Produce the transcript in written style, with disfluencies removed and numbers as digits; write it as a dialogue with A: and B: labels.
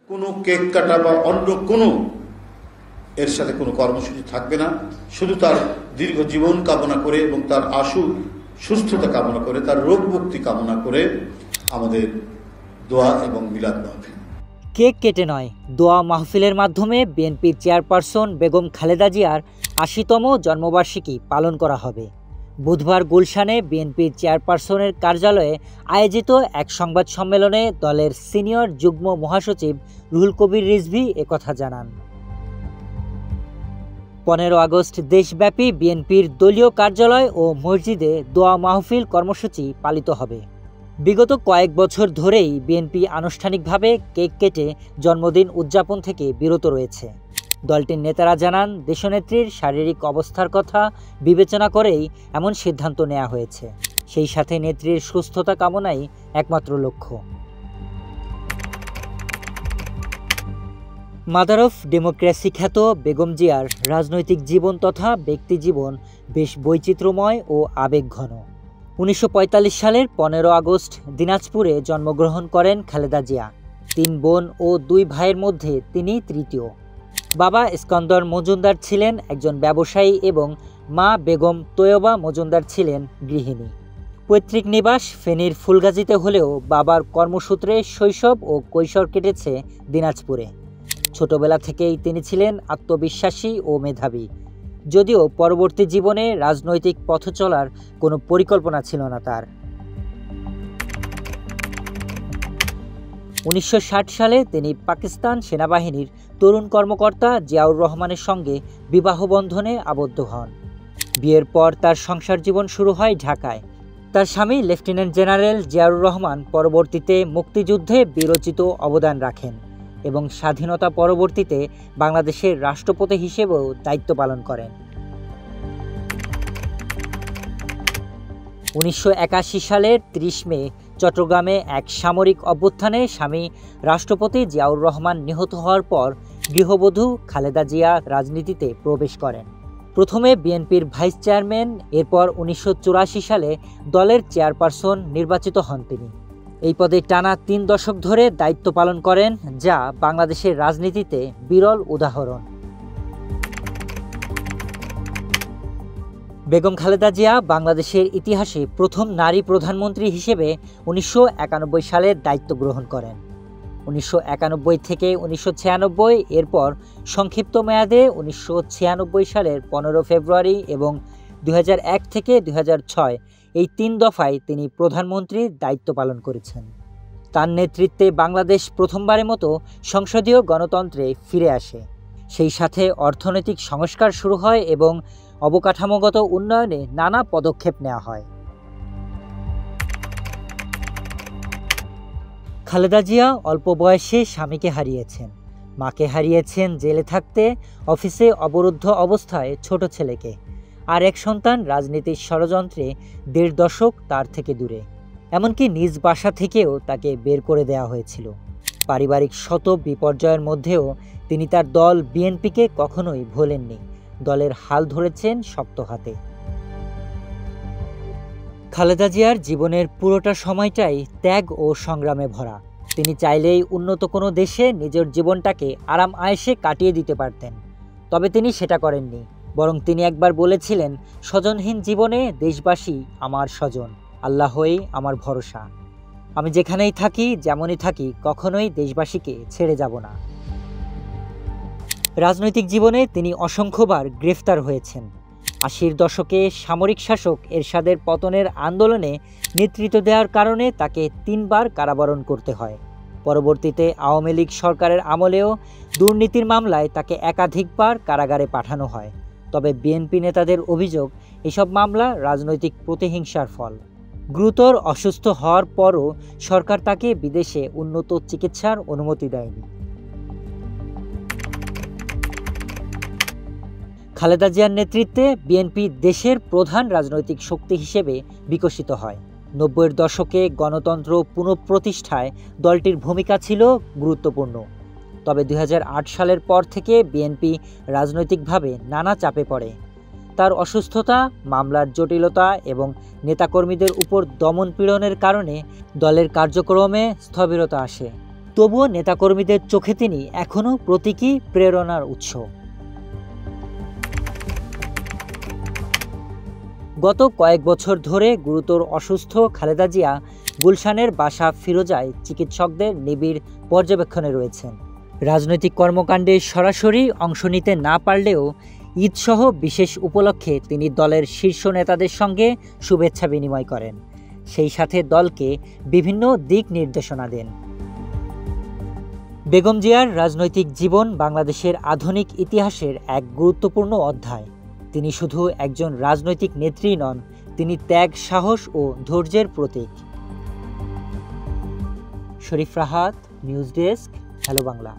A: কোনো কেক কাটা বা অন্য কোনো এর সাথে কোনো কর্মসূচি থাকবে না। শুধু তার দীর্ঘ জীবন কামনা করে এবং তার আশু সুস্থতা কামনা করে, তার রোগ মুক্তি কামনা করে আমাদের দোয়া এবং মিলাদ মাহফিল।
B: কেক কেটে নয়, দোয়া মাহফিলের মাধ্যমে বিএনপির চেয়ারপারসন বেগম খালেদা জিয়ার ৮০তম জন্মবার্ষিকী পালন করা হবে। বুধবার গুলশানে বিএনপির চেয়ারপারসনের কার্যালয়ে আয়োজিত এক সংবাদ সম্মেলনে দলের সিনিয়র যুগ্ম মহাসচিব রুহুল কবির রিজভী একথা জানান। ১৫ আগস্ট দেশব্যাপী বিএনপির দলীয় কার্যালয় ও মসজিদে দোয়া মাহফিল কর্মসূচি পালিত হবে। বিগত কয়েক বছর ধরেই বিএনপি আনুষ্ঠানিকভাবে কেক কেটে জন্মদিন উদযাপন থেকে বিরত রয়েছে। দলটির নেতারা জানান, দেশনেত্রীর শারীরিক অবস্থার কথা বিবেচনা করেই এমন সিদ্ধান্ত নেওয়া হয়েছে। সেই সাথে নেত্রীর সুস্থতা কামনাই একমাত্র লক্ষ্য। মাদার অফ ডেমোক্রেসি খ্যাত বেগম জিয়ার রাজনৈতিক জীবন তথা ব্যক্তিজীবন বেশ বৈচিত্র্যময় ও আবেগঘন। ১৯৪৫ সালের ১৫ আগস্ট দিনাজপুরে জন্মগ্রহণ করেন খালেদা জিয়া। ৩ বোন ও ২ ভাইয়ের মধ্যে তিনি তৃতীয়। বাবা ইস্কন্দর মজুমদার ছিলেন একজন ব্যবসায়ী এবং মা বেগম তৈয়বা মজুমদার ছিলেন গৃহিণী। পৈতৃক নিবাস ফেনীর ফুলগাজীতে হলেও বাবার কর্মসূত্রে শৈশব ও কৈশোর কেটেছে দিনাজপুরে। ছোটবেলা থেকেই তিনি ছিলেন আত্মবিশ্বাসী ও মেধাবী, যদিও পরবর্তী জীবনে রাজনৈতিক পথ চলার কোনো পরিকল্পনা ছিল না তার। ১৯৬০ সালে তিনি পাকিস্তান সেনাবাহিনীর তরুণ কর্মকর্তা জিয়াউর রহমানের সঙ্গে বিবাহ বন্ধনে আবদ্ধ হন। বিয়ের পর তার সংসার জীবন শুরু হয় ঢাকায়। তার স্বামী লেফটেন্যান্ট জেনারেল জিয়াউর রহমান পরবর্তীতে মুক্তিযুদ্ধে বীরোচিত অবদান রাখেন এবং স্বাধীনতা পরবর্তীতে বাংলাদেশের রাষ্ট্রপতি হিসেবেও দায়িত্ব পালন করেন। ১৯৮১ সালের ৩০ মে চট্টগ্রামে এক সামরিক অভ্যুত্থানে স্বামী রাষ্ট্রপতি জিয়াউর রহমান নিহত হওয়ার পর গৃহবধূ খালেদা জিয়া রাজনীতিতে প্রবেশ করেন। প্রথমে বিএনপির ভাইস চেয়ারম্যান, এরপর ১৯৮৪ সালে দলের চেয়ারপারসন নির্বাচিত হন তিনি। এই পদে টানা ৩ দশক ধরে দায়িত্ব পালন করেন, যা বাংলাদেশের রাজনীতিতে বিরল উদাহরণ। বেগম খালেদা জিয়া বাংলাদেশের ইতিহাসে প্রথম নারী প্রধানমন্ত্রী হিসেবে ১৯৯১ সালে দায়িত্ব গ্রহণ করেন। ১৯৯১ থেকে ১৯৯৬, এরপর সংক্ষিপ্ত মেয়াদে ১৯৯৬ সালের ১৫ ফেব্রুয়ারি এবং ২০০১ থেকে ২০০৬ এই ৩ দফায় তিনি প্রধানমন্ত্রীর দায়িত্ব পালন করেছেন। তার নেতৃত্বে বাংলাদেশ প্রথমবারের মতো সংসদীয় গণতন্ত্রে ফিরে আসে। সেই সাথে অর্থনৈতিক সংস্কার শুরু হয় এবং অবকাঠামোগত উন্নয়নে নানা পদক্ষেপ নেওয়া হয়। খালেদা জিয়া অল্প বয়সে স্বামীকে হারিয়েছেন, মাকে হারিয়েছেন জেলে থাকতে, অফিসে অবরুদ্ধ অবস্থায় ছোট ছেলেকে, আর এক সন্তান রাজনীতির ষড়যন্ত্রে ১.৫ দশক তার থেকে দূরে। এমনকি নিজ বাসা থেকেও তাকে বের করে দেওয়া হয়েছিল। পারিবারিক শত বিপর্যয়ের মধ্যেও তিনি তার দল বিএনপিকে কখনোই ভোলেননি। দলের হাল ধরেছেন শক্ত হাতে। খালেদা জিয়ার জীবনের পুরোটা সময়টাই ত্যাগ ও সংগ্রামে ভরা। তিনি চাইলেই উন্নত কোনো দেশে নিজের জীবনটাকে আরাম আয়েশে কাটিয়ে দিতে পারতেন, তবে তিনি সেটা করেননি। বরং তিনি একবার বলেছিলেন, স্বজনহীন জীবনে দেশবাসী আমার স্বজন, আল্লাহই আমার ভরসা। আমি যেখানেই থাকি, যেমনই থাকি, কখনোই দেশবাসীকে ছেড়ে যাব না। রাজনৈতিক জীবনে তিনি অসংখ্যবার গ্রেফতার হয়েছেন। ৮০-র দশকে সামরিক শাসক এরশাদের পতনের আন্দোলনে নেতৃত্ব দেওয়ার কারণে তাকে ৩ বার কারাবরণ করতে হয়। পরবর্তীতে আওয়ামী লীগ সরকারের আমলেও দুর্নীতির মামলায় তাকে একাধিকবার কারাগারে পাঠানো হয়। তবে বিএনপি নেতাদের অভিযোগ, এসব মামলা রাজনৈতিক প্রতিহিংসার ফল। গুরুতর অসুস্থ হওয়ার পরও সরকার তাকে বিদেশে উন্নত চিকিৎসার অনুমতি দেয়নি। খালেদা জিয়ার নেতৃত্বে বিএনপি দেশের প্রধান রাজনৈতিক শক্তি হিসেবে বিকশিত হয়। ৯০-এর দশকে গণতন্ত্র পুনঃপ্রতিষ্ঠায় দলটির ভূমিকা ছিল গুরুত্বপূর্ণ। তবে ২০০৮ সালের পর থেকে বিএনপি রাজনৈতিকভাবে নানা চাপে পড়ে। তার অসুস্থতা, মামলার জটিলতা এবং নেতাকর্মীদের উপর দমন পীড়নের কারণে দলের কার্যক্রমে স্থবিরতা আসে। তবুও নেতাকর্মীদের চোখে তিনি এখনও প্রতীকী প্রেরণার উৎস। গত কয়েক বছর ধরে গুরুতর অসুস্থ খালেদা জিয়া গুলশানের বাসা ফিরোজায় চিকিৎসকদের নিবিড় পর্যবেক্ষণে রয়েছেন। রাজনৈতিক কর্মকাণ্ডে সরাসরি অংশ নিতে না পারলেও ঈদসহ বিশেষ উপলক্ষে তিনি দলের শীর্ষ নেতাদের সঙ্গে শুভেচ্ছা বিনিময় করেন, সেই সাথে দলকে বিভিন্ন দিক নির্দেশনা দেন। বেগম জিয়ার রাজনৈতিক জীবন বাংলাদেশের আধুনিক ইতিহাসের এক গুরুত্বপূর্ণ অধ্যায়। তিনি শুধু একজন রাজনৈতিক নেত্রী নন, তিনি ত্যাগ, সাহস ও ধৈর্যের প্রতীক। Sharif Rahat, news desk, hello Bangla.